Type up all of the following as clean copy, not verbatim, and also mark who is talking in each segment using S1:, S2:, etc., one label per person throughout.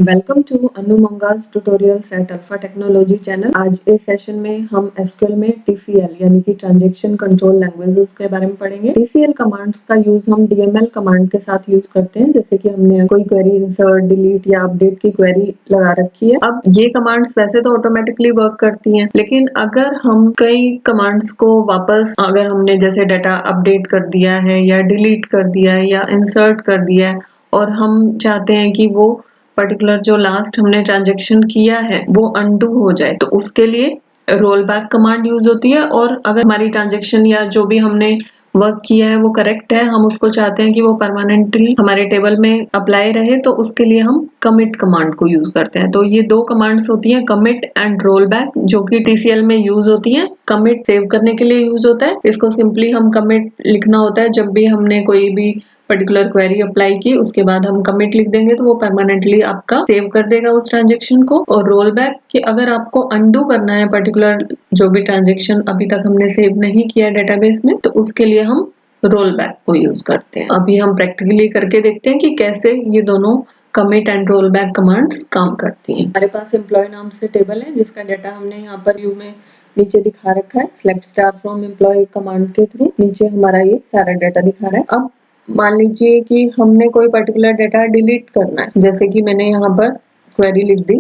S1: Welcome to Anu Manga's tutorials at Alpha Technology channel. आज इस session में हम एसक्यूएल में टीसीएल यानी कि ट्रांजैक्शन कंट्रोल लैंग्वेजेस के बारे में पढ़ेंगे। टीसीएल कमांड्स का यूज हम डीएमएल कमांड के साथ यूज करते हैं, जैसे कि हमने कोई क्वेरी इंसर्ट, डिलीट या अपडेट की क्वेरी लगा रखी है। अब ये कमांड्स वैसे तो ऑटोमेटिकली वर्क करती हैं, लेकिन अगर हम कई कमांड्स को वापस अगर हमने जैसे डाटा अपडेट कर दिया है या डिलीट कर दिया है या इंसर्ट कर दिया है और हम चाहते हैं कि वो पर्टिकुलर जो लास्ट हमने ट्रांजैक्शन किया है वो अनडू हो जाए, तो उसके लिए रोल बैक कमांड यूज होती है। और अगर हमारी ट्रांजैक्शन या जो भी हमने वर्क किया है वो करेक्ट है, हम उसको चाहते हैं कि वो परमानेंटली हमारे टेबल में अप्लाई रहे, तो उसके लिए हम कमिट कमांड को यूज करते हैं। तो ये दो कमांड्स होती हैं, कमिट एंड रोल बैक, जो कि टीसीएल में यूज होती है। कमिट सेव करने के लिए यूज होता है, इसको सिंपली हम कमिट लिखना होता है जब भी हमने कोई भी पर्टिकुलर क्वेरी अप्लाई की, उसके बाद हम कमिट लिख देंगे तो वो परमानेंटली आपका सेव कर देगा उस ट्रांजैक्शन को। और रोल बैक कि अगर आपको अनडू करना है पर्टिकुलर जो भी ट्रांजैक्शन अभी तक हमने सेव नहीं किया डेटाबेस में, तो उसके लिए हम रोल बैक को यूज करते हैं। अभी हम प्रैक्टिकली करके देखते हैं कि कैसे ये दोनों commit and roll back commands काम करती हैं। हमारे पास एम्प्लॉय नाम से टेबल है जिसका डाटा हमने यहाँ पर व्यू में नीचे दिखा रखा है। Select star from employ command के थ्रू नीचे हमारा ये सारा डाटा दिखा रहा है। अब मान लीजिए कि हमने कोई पर्टिकुलर डाटा डिलीट करना है, जैसे कि मैंने यहाँ पर क्वेरी लिख दी,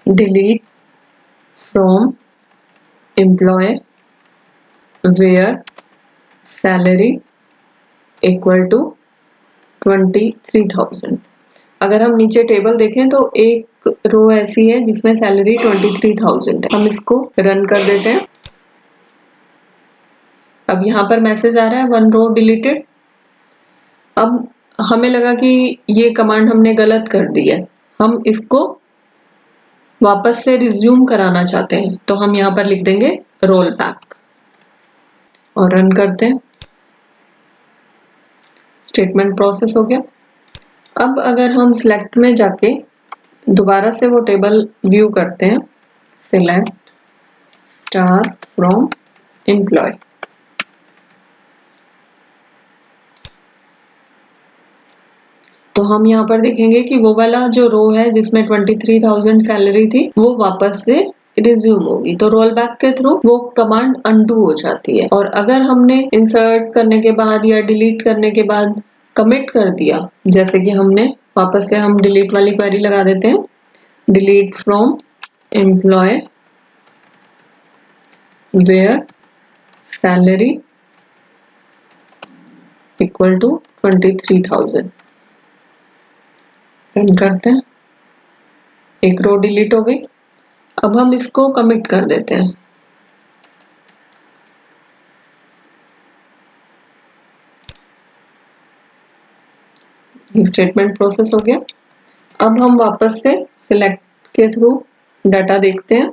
S1: delete from employ where salary equal to 23,000। अगर हम नीचे टेबल देखें तो एक रो ऐसी है जिसमें सैलरी 23,000 है। हम इसको रन कर देते हैं। अब यहाँ पर मैसेज आ रहा है 1 रो डिलीटेड। अब हमें लगा कि ये कमांड हमने गलत कर दी है, हम इसको वापस से रिज्यूम कराना चाहते हैं, तो हम यहाँ पर लिख देंगे रोल बैक और रन करते हैं। स्टेटमेंट प्रोसेस हो गया। अब अगर हम सिलेक्ट में जाके दोबारा से वो टेबल व्यू करते हैं, सिलेक्ट स्टार फ्रॉम एम्प्लॉय, तो हम यहाँ पर देखेंगे कि वो वाला जो रो है जिसमें 23,000 सैलरी थी वो वापस से रिज्यूम होगी। तो रोल बैक के थ्रू वो कमांड अनडू हो जाती है। और अगर हमने इंसर्ट करने के बाद या डिलीट करने के बाद कमिट कर दिया, जैसे कि हमने वापस से हम डिलीट वाली क्वेरी लगा देते हैं, delete from employ where salary equal to 23,000, run करते हैं। एक रो डिलीट हो गई। अब हम इसको कमिट कर देते हैं। स्टेटमेंट प्रोसेस हो गया। अब हम वापस से सिलेक्ट के थ्रू डाटा देखते हैं।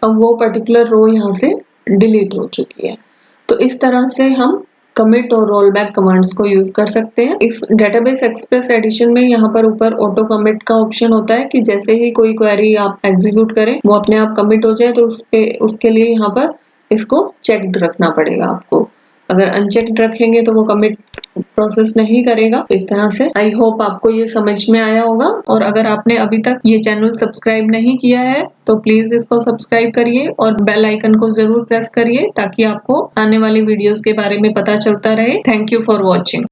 S1: अब वो पर्टिकुलर रो यहाँ से डिलीट हो चुकी है। तो इस तरह से हम कमिट और रोल बैक कमांड्स को यूज कर सकते हैं। इस डेटाबेस एक्सप्रेस एडिशन में यहाँ पर ऊपर ऑटो कमिट का ऑप्शन होता है कि जैसे ही कोई क्वेरी आप एग्जीक्यूट करें वो अपने आप कमिट हो जाए, तो उसके लिए यहाँ पर इसको चेक्ड रखना पड़ेगा आपको। अगर अनचेक्ड रखेंगे तो वो कमिट प्रोसेस नहीं करेगा। इस तरह से आई होप आपको ये समझ में आया होगा। और अगर आपने अभी तक ये चैनल सब्सक्राइब नहीं किया है तो प्लीज इसको सब्सक्राइब करिए और बेल आइकन को जरूर प्रेस करिए ताकि आपको आने वाली वीडियोस के बारे में पता चलता रहे। Thank you for watching.